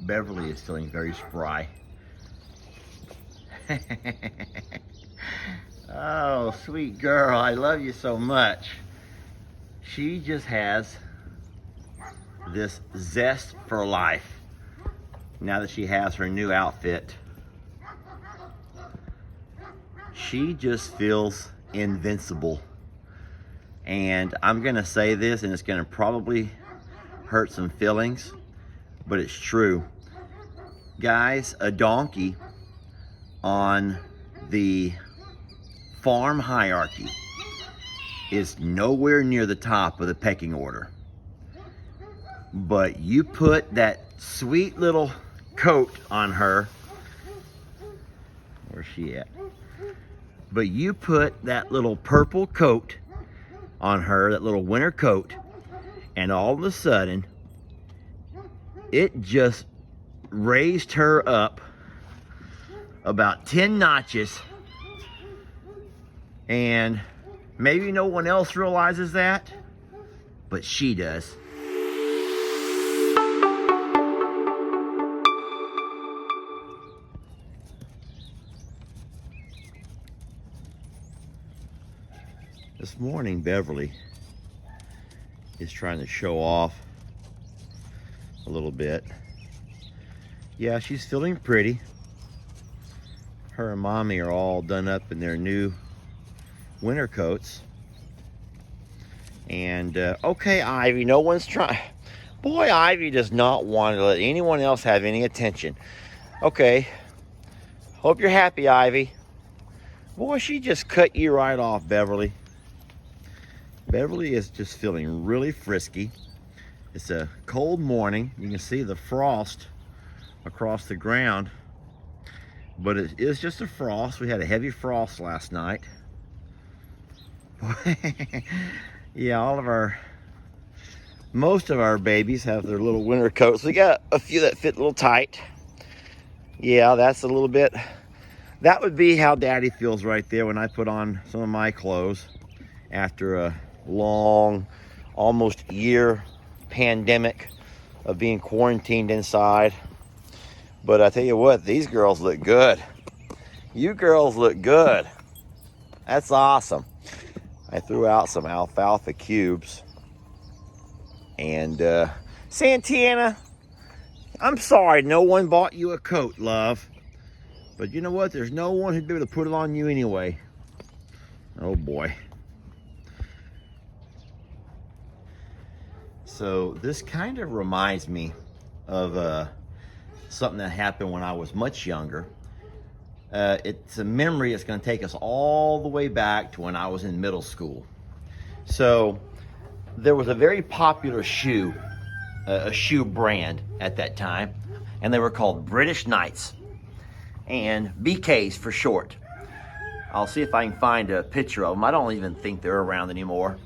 Beverly is feeling very spry. Oh, sweet girl, I love you so much. She just has this zest for life now that she has her new outfit. She just feels invincible. And I'm gonna say this, and it's gonna probably hurt some feelings, but it's true. Guys, a donkey on the farm hierarchy is nowhere near the top of the pecking order. But you put that sweet little coat on her. Where's she at? But you put that little purple coat on her, that little winter coat, and all of a sudden, it just raised her up about 10 notches. And maybe no one else realizes that, but she does. This morning, Beverly is trying to show off a little bit. Yeah, she's feeling pretty. Her and Mommy are all done up in their new winter coats. And, okay, Ivy, no one's trying. Boy, Ivy does not want to let anyone else have any attention. Okay, hope you're happy, Ivy. Boy, she just cut you right off, Beverly. Beverly is just feeling really frisky. It's a cold morning. You can see the frost across the ground, but it is just a frost. We had a heavy frost last night. Yeah, most of our babies have their little winter coats. We got a few that fit a little tight. Yeah, that's a little bit, that would be how Daddy feels right there when I put on some of my clothes after a long, almost year pandemic of being quarantined inside. But I tell you what, these girls look good. You girls look good. That's awesome. I threw out some alfalfa cubes. And Santana, I'm sorry no one bought you a coat, love. But you know what? There's no one who'd be able to put it on you anyway. Oh boy. So this kind of reminds me of something that happened when I was much younger. It's a memory that's going to take us all the way back to when I was in middle school. So there was a very popular shoe, a shoe brand at that time, and they were called British Knights, and BKs for short. I'll see if I can find a picture of them. I don't even think they're around anymore,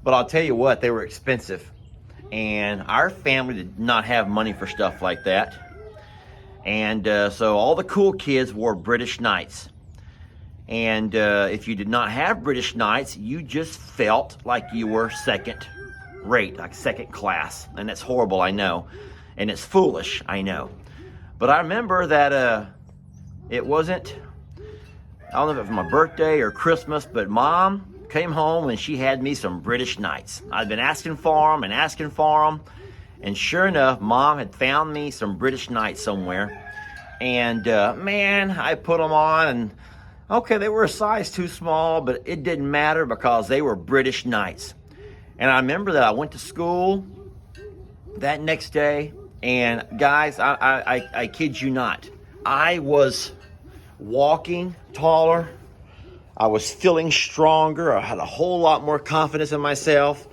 but I'll tell you what, they were expensive. And our family did not have money for stuff like that. And so all the cool kids wore British Knights. And if you did not have British Knights, you just felt like you were second rate, like second class. And that's horrible, I know. And it's foolish, I know. But I remember that it wasn't, I don't know if it was my birthday or Christmas, but Mom came home and she had me some British Knights. I'd been asking for them and asking for them. And sure enough, Mom had found me some British Knights somewhere. And man, I put them on, and okay, they were a size too small, but it didn't matter because they were British Knights. And I remember that I went to school that next day, and guys, I kid you not, I was walking taller. I was feeling stronger. I had a whole lot more confidence in myself.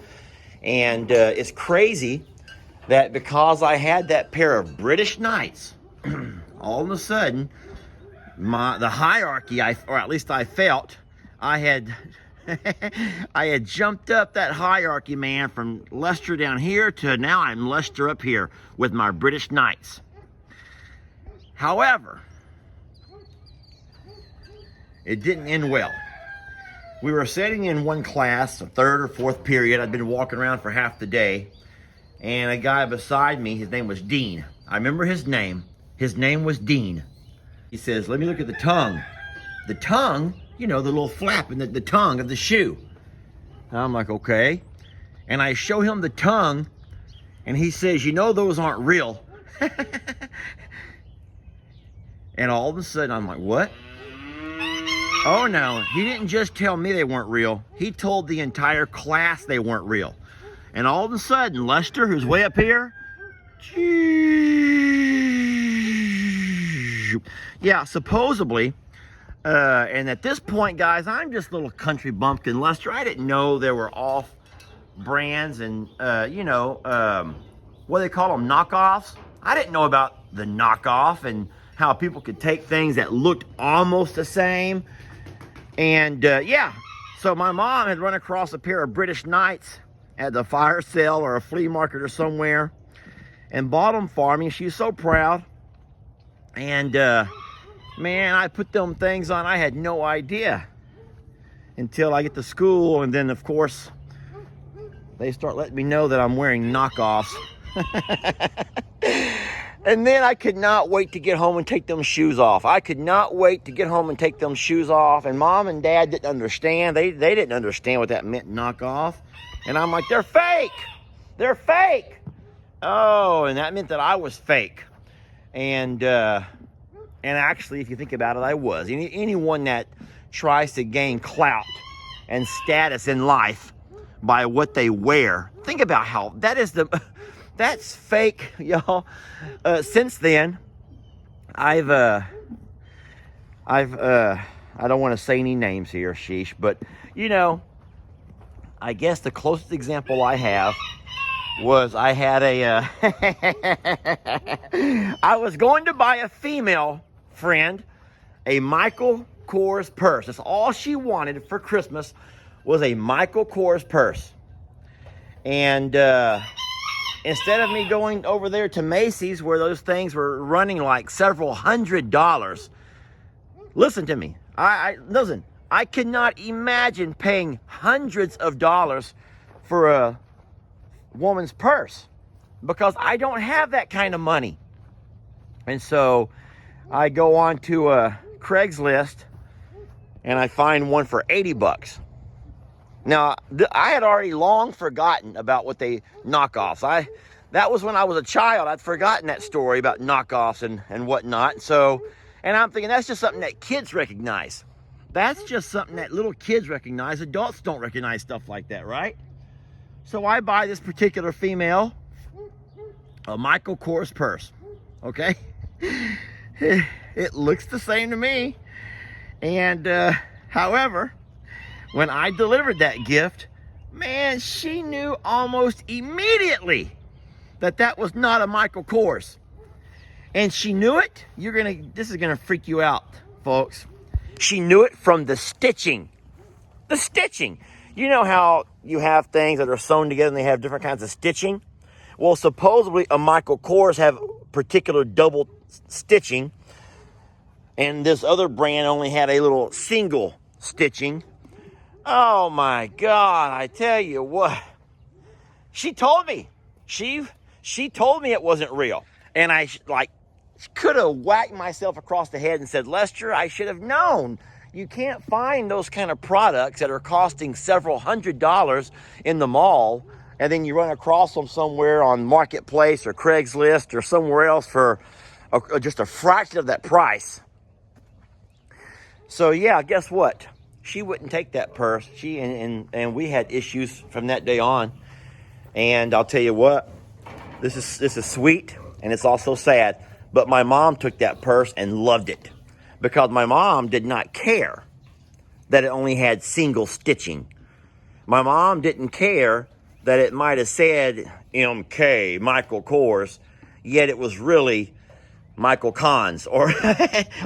And it's crazy that because I had that pair of British Knights, all of a sudden, the hierarchy, or at least I felt, I had I had jumped up that hierarchy, man, from Lester down here to now I'm Lester up here with my British Knights. However, it didn't end well. We were sitting in one class, a third or fourth period. I'd been walking around for half the day, and a guy beside me, his name was Dean. I remember his name. His name was Dean. He says, let me look at the tongue. The tongue, you know, the little flap in the tongue of the shoe. And I'm like, okay. And I show him the tongue, and he says, you know, those aren't real. And all of a sudden, I'm like, what? Oh, no. He didn't just tell me they weren't real. He told the entire class they weren't real. And all of a sudden, Lester, who's way up here, yeah, supposedly, and at this point, guys, I'm just a little country bumpkin Lester. I didn't know there were off brands and, you know, what do they call them, knockoffs? I didn't know about the knockoff and how people could take things that looked almost the same. And, yeah, so my mom had run across a pair of British Knights at the fire sale or a flea market or somewhere and bought them for me. She was so proud. And, man, I put them things on. I had no idea until I get to school. And then, of course, they start letting me know that I'm wearing knockoffs. And then I could not wait to get home and take them shoes off. I could not wait to get home and take them shoes off. And Mom and Dad didn't understand. They didn't understand what that meant, knockoff. And I'm like, they're fake. They're fake. Oh, and that meant that I was fake. And actually, if you think about it, I was. Anyone that tries to gain clout and status in life by what they wear, think about how that is that's fake, y'all. Since then, I don't want to say any names here, sheesh, but you know, I guess the closest example I have was I had I was going to buy a female friend a Michael Kors purse. That's all she wanted for Christmas was a Michael Kors purse. And instead of me going over there to Macy's where those things were running like several $100s, listen to me. Listen, I could not imagine paying hundreds of dollars for a woman's purse because I don't have that kind of money. And so I go on to Craigslist and I find one for 80 bucks. Now, I had already long forgotten about what they knockoffs. That was when I was a child. I'd forgotten that story about knockoffs and whatnot. So, and I'm thinking that's just something that kids recognize. That's just something that little kids recognize. Adults don't recognize stuff like that, right? So I buy this particular female a Michael Kors purse, okay? It looks the same to me. And, however, when I delivered that gift, man, she knew almost immediately that that was not a Michael Kors. And she knew it. This is gonna freak you out, folks. She knew it from the stitching. The stitching. You know how you have things that are sewn together and they have different kinds of stitching? Well, supposedly a Michael Kors have particular double stitching, and this other brand only had a little single stitching. Oh my God, I tell you what. She told me. She told me it wasn't real. And I could have whacked myself across the head and said, Lester, I should have known. You can't find those kind of products that are costing several $100s in the mall, and then you run across them somewhere on Marketplace or Craigslist or somewhere else for just a fraction of that price. So yeah, guess what? She wouldn't take that purse. And we had issues from that day on. And I'll tell you what, this is sweet and it's also sad. But my mom took that purse and loved it because my mom did not care that it only had single stitching. My mom didn't care that it might have said MK, Michael Kors, yet it was really Michael Cons or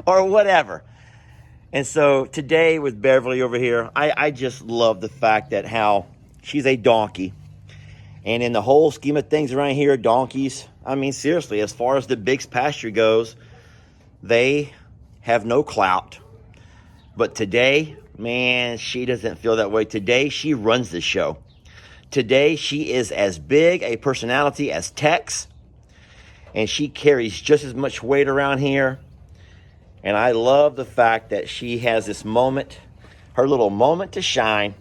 or whatever. And so today with Beverly over here, I just love the fact that how she's a donkey. And in the whole scheme of things around here, donkeys, I mean, seriously, as far as the big pasture goes, they have no clout. But today, man, she doesn't feel that way. Today, she runs the show. Today, she is as big a personality as Tex. and she carries just as much weight around here. And I love the fact that she has this moment, her little moment to shine.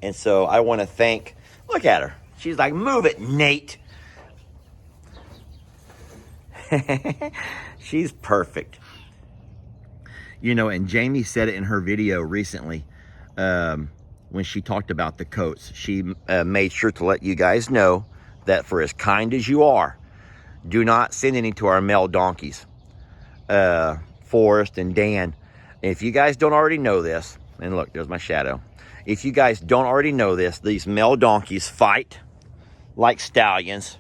And so I want to thank, look at her. She's like, move it, Nate. She's perfect. You know, and Jamie said it in her video recently when she talked about the coats. She made sure to let you guys know that for as kind as you are, do not send any to our male donkeys, Forrest and Dan. If you guys don't already know this, and look, there's my shadow. If you guys don't already know this, these male donkeys fight like stallions,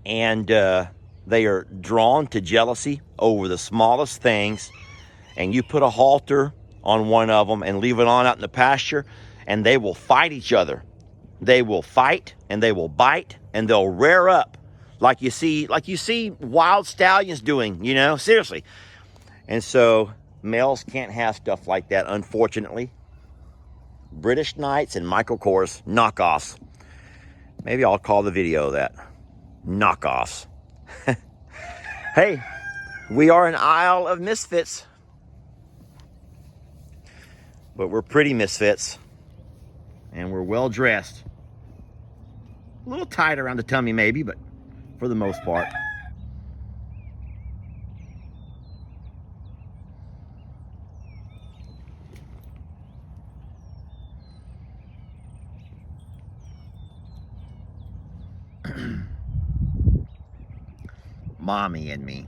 and they are drawn to jealousy over the smallest things. And you put a halter on one of them and leave it on out in the pasture, and they will fight each other. They will fight, and they will bite, and they'll rear up like you see wild stallions doing, you know, seriously. And so males can't have stuff like that, unfortunately. British Knights and Michael Kors knockoffs. Maybe I'll call the video that. Knockoffs. Hey, we are an Isle of misfits. But we're pretty misfits. And we're well dressed. A little tight around the tummy maybe, but for the most part. Mommy and me.